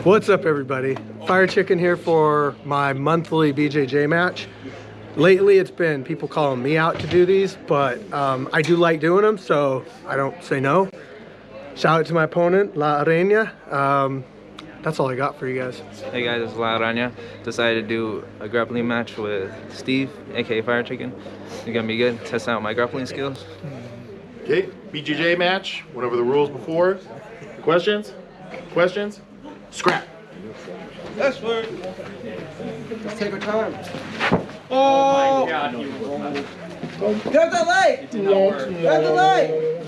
What's up, everybody? Firechicken here for my monthly BJJ match. Lately, it's been people calling me out to do these, but I do like doing them, so I don't say no. Shout out to my opponent, La Arana. That's all I got for you guys. Hey guys, it's La Arana. Decided to do a grappling match with Steve, aka Firechicken. It's gonna be good. Test out my grappling skills. Okay, BJJ match. Went over the rules before. Questions? Questions? Scrap. That's right. Let's take our time. Oh my God! Grab that leg! Grab the leg!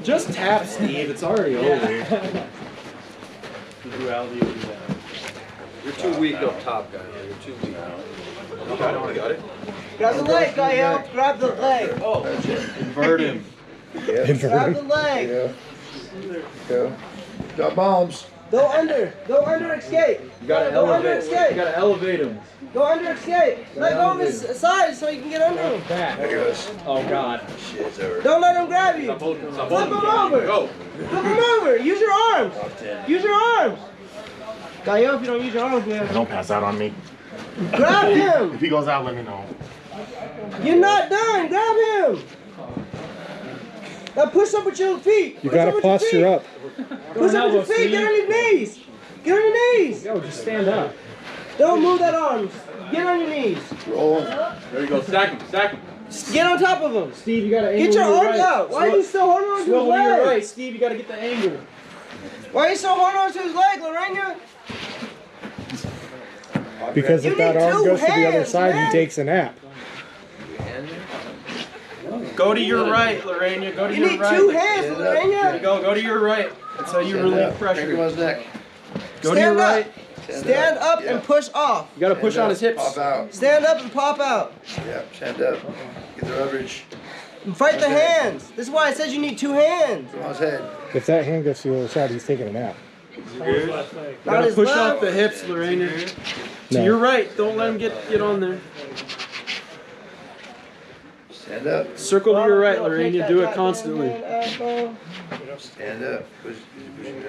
Just tap, Steve. It's already over. You're too weak up top, guy. You're too weak. Got it. Grab the leg, Gael! Grab the leg! Oh, invert him. Grab the leg! There you go. Got bombs. Go under! Go under, escape! You gotta Go under, elevate. escape! You gotta elevate him. Go under, escape! Let go of his side so you can get under him! Back. There goes. Oh God. Shit, it's over. Don't let him grab you! Flip him over! Go. Flip him over! Use your arms! Use your arms! Gael, if you don't use your arms, man. Don't pass out on me. Grab him! If he goes out, let me know. You're not done! Grab him! Now push up with your feet! You gotta posture up. Push up with your feet! Get on your knees! Get on your knees! Yo, just stand up. Don't move that arm! Get on your knees! Roll. There you go. Stack him. Stack him. Get on top of him! Steve, you gotta Get angle your arms right. out! Why are you still holding on to his Swivel to your leg? right, Steve. You gotta get the angle. Why are you still holding on to his leg, Lorena? Because if You that need arm two goes to the other hands, side, man. he takes a nap. Go to your right, Lorena. Go to You your need right. two hands, There Lorena! you go. Go to your right. That's how you relieve pressure. his neck. Go to your Stand up! right. Stand up and push off! You gotta push on his hips. Pop out. Stand up and pop out! Yeah, stand up. Get the leverage. And fight the hands! This is why I said you need two hands! Put on his head. If that hand goes to the other side, he's taking a nap. You Not gotta his push left. off the hips, Lorena. To No. your right. Don't let him get on there. Stand up. Circle to your right, Lorena. Do it constantly. Stand up. Push it down.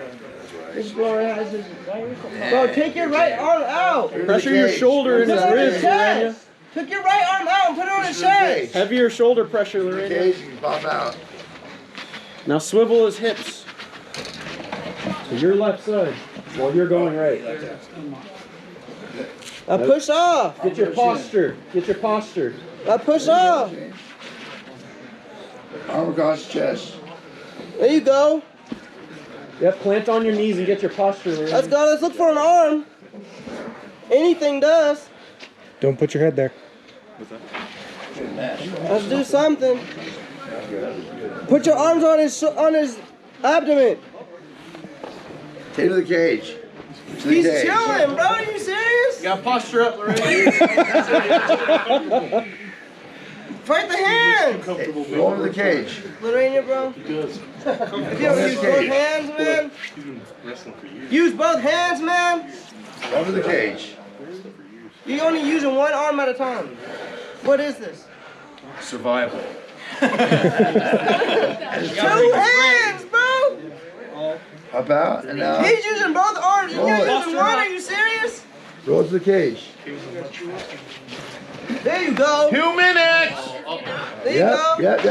That's right. Bro, take your right arm out! Pressure your shoulder in Put his it on his ribs, Lorena. chest! Took your right arm out and put it on his chest! Heavier shoulder pressure, Lorena. Cage, you can pop out. Now swivel his hips to your left side while you're going right. Now push off! Get your posture. Get your posture. Now push off! Arm across his chest. There you go! Yep, plant on your knees and get your posture, Lorena. Let's go, let's look for an arm! Anything does. Don't put your head there. Let's do something. Put your arms on his abdomen. Take him to the cage. To the He's cage. chilling, bro. Are you serious? You got posture up, Lorena. Fight the hands. Hey, roll into the cage. Lorena, bro. If you don't use both hands, man. Use both hands, man. Roll into the cage. You're only using one arm at a time. What is this? Survival. 2 hands, bro. Pop out and now. He's using both arms. You're Roll it. using one. Are you serious? Roll to the cage. There you go. 2 minutes. There you go. Yep.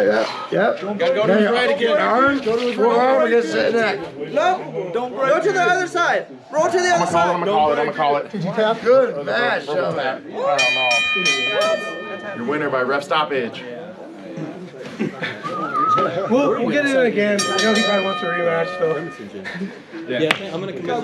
Gotta go to his right again. Arm. Arm against the neck. No. Go to the other side. Roll to the other side. I'm gonna call it. Did you tap? Good match. Show that. I don't know. Your winner by ref stoppage. We'll get it again. I know he probably wants a rematch, so. Yeah, I'm gonna come out.